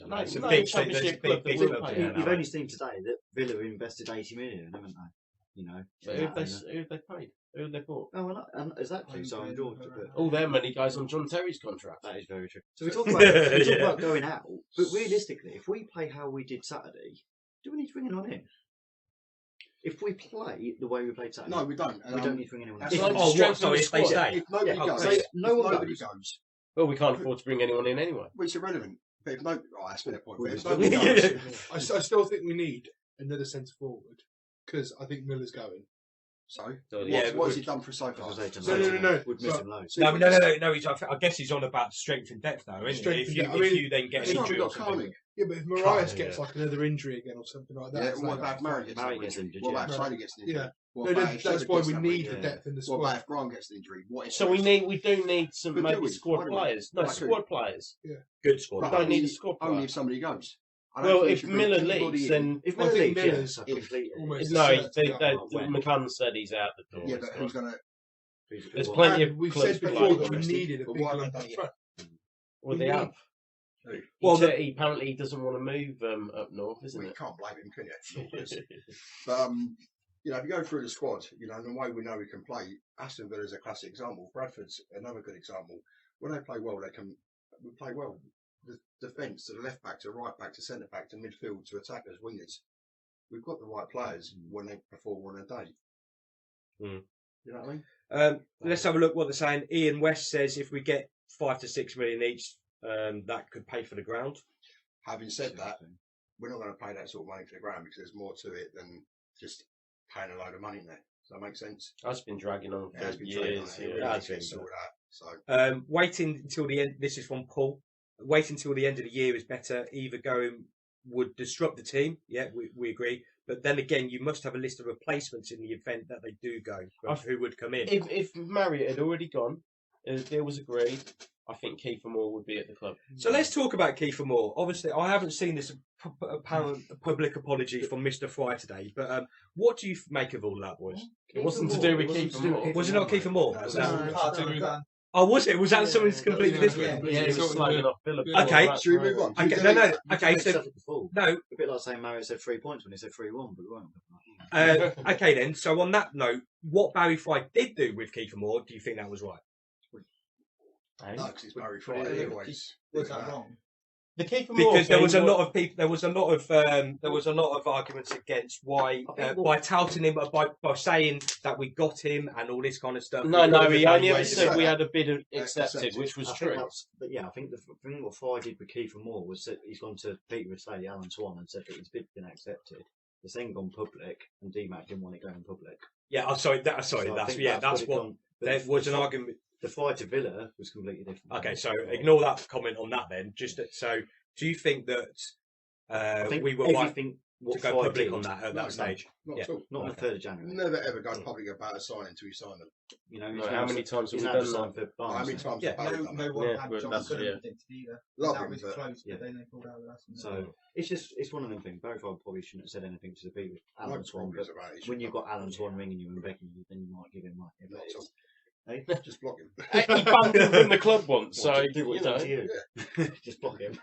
No, It's a no, big championship thing, club big that thing, will yeah, pay. no. You've only seen today that Villa invested 80 million, haven't they? You know. But in who have that, they paid? Who have they bought? Oh, well, exactly. So I'm sure. All their money goes on John Terry's contract. That is very true. So we talk about Yeah. about going out, but realistically, if we play how we did Saturday, do we need to bring anyone in? If we play the way we played Saturday, No, we don't. we don't need to bring anyone in. That's If, like oh, strength what? So of the if they squad. stay, If nobody Yeah, goes, so if no one nobody goes. goes, Well, we can't afford to bring anyone in anyway. well, it's irrelevant. But if no, that's been a point. But if Well, nobody yeah. goes, I still think we need another centre forward because I think Miller's going. so So, yeah, what's he done for us so far? No. Would miss him loads. No. I guess he's on about strength and depth now, isn't Strength he? and If depth. you then get It's an not injury we or got something. Carling. Yeah, but if Mariah Can't, gets yeah. like another injury again or something like that, Yeah, it's what like, about Murray gets Murray an gets injury? injured, What yeah. about Slade gets an injury? Yeah. What No, about that's if Shepard why gets we that need injury? the depth in the What squad. about if Grant gets an injury? What if So we do need some But do maybe we? squad Why do we? players. No, Like who? squad players. Good squad. But don't players. need a only- squad Only player. if somebody goes. I don't Well, think we if should bring Miller anybody leaves, in. then If I Miller think leaves, Miller's yeah, completely. almost no, certain to go. McCann said he's out the door. Yeah, but who's going to? There's plenty of And we've clubs said before playing that we interested. needed a But big why lump don't up they- front. Well, they have. Well, Apparently he doesn't want to move up north, isn't Well, you it? can't blame him, can you? But if you go through the squad, and the way we know we can play, Aston Villa is a classic example. Bradford's another good example. When they play well, we play well. The defence, to the left back, to right back, to centre back, to midfield, to attackers, wingers. We've got the right players when they perform on a day. Mm. You know what I mean? Let's have a look what they're saying. Ian West says if we get 5 to 6 million each, that could pay for the ground. Having said that, we're not going to pay that sort of money for the ground because there's more to it than just paying a load of money in there. Does that make sense? That's been dragging on It has for been trading on years. it. It Yeah. really That's gets been sorted out. So Waiting until the end. This is from Paul. Waiting until the end of the year is better. Either going would disrupt the team. Yeah, we agree. But then again, you must have a list of replacements in the event that they do go. Who would come in? If Marriott had already gone, the deal was agreed, I think Kiefer Moore would be at the club. So let's talk about Kiefer Moore. Obviously, I haven't seen this apparent public apology from Mr. Fry today, but what do you make of all that, boys? It wasn't to do with Kiefer Moore. Was it not Kiefer Moore? No, Was it's that- not. Oh, was it? Was that something completely Yeah, different? Yeah, he was slagging off Villa. Okay. That's Should we right. move on? Okay, no. Okay, We've so said it before. no. A bit like saying Marriott said 3 points when he said 3-1, but we won't. Okay, then. So on that note, what Barry Fry did do with Kiefer Moore, do you think that was right? No, because it's Barry Friday. He always. Was that wrong? The Kiefer Moore Because there thing was a lot of people. There was a lot of arguments against why by touting him, by saying that we got him and all this kind of stuff. No, he only ever Ways- said we had a bid accepted, accepted. which was I think true. but yeah, I think the thing what Fry did with Kiefer Moore was that he's gone to Peter Risley, Alan Swan, and said that his bid's been accepted. It's then gone public, and DMAC didn't want it going public. Yeah, I'm sorry. So I think That's it what. gone- but There the- was the an fight- argument. The fight to Villa was completely different. Okay, so ignore that comment on that then. So, do you think that I think we were right everything to what go Fry public did, on that at No, that stage? Not Yeah. at all. not on the 3rd of January. Never ever go public about a signing until you sign them. You know, No, he's how now- many times have he's we now done signed that? for Barnes. How many times Yeah, have Barry done No that? one Yeah, had but John that's- Sullivan yeah. predicted either. Love That him, was but close, yeah. but then they pulled out the last minute. So it's one of them things. Barry Fry probably shouldn't have said anything to the people. Alan no Swan, problems but about it. when you've got Alan Swan ringing you and begging you, then you might give him money. But Not at all. it's- Hey? Just block him. He banned him from the club once, so What, do what you he's done know. to you. Just block him.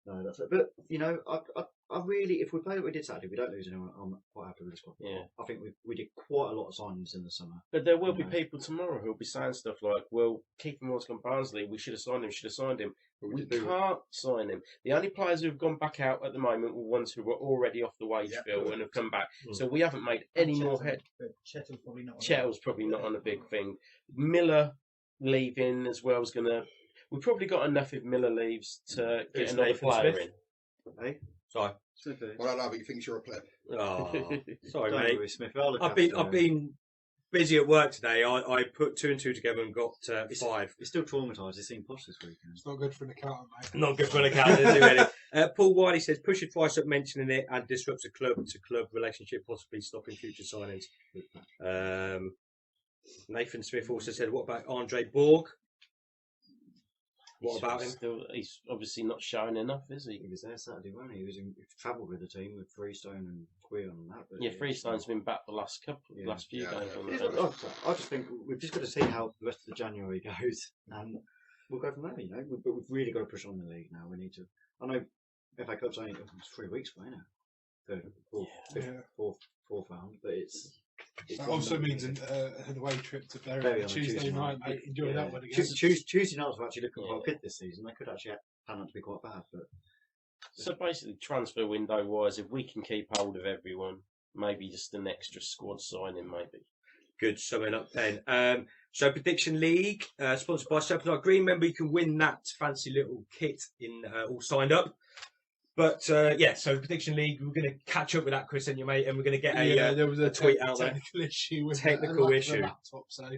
No, that's it. But I really, if we play what we did Saturday, we don't lose anyone. I'm quite happy with the squad. Yeah. I think we did quite a lot of signings in the summer. But there will be No. people tomorrow who'll be saying stuff like, well, Kiefer Moore's gone Barnsley, we should have signed him. But we can't sign him. The only players who've gone back out at the moment were ones who were already off the wage Yeah. bill and have come back. Mm. So we haven't made any more head. But Chettle's probably not. on Chettle's probably not on a big thing. Miller leaving as well is going to... We've probably got enough if Miller leaves to get Who's another Nathan player Smith? Hey, Sorry. Smith. Well, I love it. He thinks you're a pleb. Oh, sorry, Don't mate. worry, Smith. I'll look I've after been busy at work today. I put 2 and 2 together and got 5. He's still traumatised. He's seen Posh this weekend. It's not good for an accountant, mate. Not good for an accountant, is it really? Paul Wiley says, push your price up mentioning it and disrupts a club-to-club relationship, possibly stopping future signings. Nathan Smith also said, what about Andre Borg? What about him? He's obviously not showing enough, is he? He was there Saturday, wasn't he? He travelled with the team with Freestone and Queer and that. But Yeah, Freestone's been back the last few games. On the bench. I just think we've just got to see how the rest of the January goes, and we'll go from there. You know, but we've really got to push on the league now. We need to. I know FA Cup's only 3 weeks away now. Fourth round, but it's that also means an away trip to Bury on a Tuesday night, mate. Enjoy that one again. Tuesday nights have actually looked quite good this season. They could actually pan out to be quite bad, but. So basically, transfer window wise, if we can keep hold of everyone, maybe just an extra squad signing, maybe. Good summing up then. So Prediction League, sponsored by Serpentine Green. Remember, you can win that fancy little kit in all signed up. But so Prediction League, we're going to catch up with that, Chris and your mate, and we're going to get there was a tweet out technical there. issue with Technical the issue. laptop, so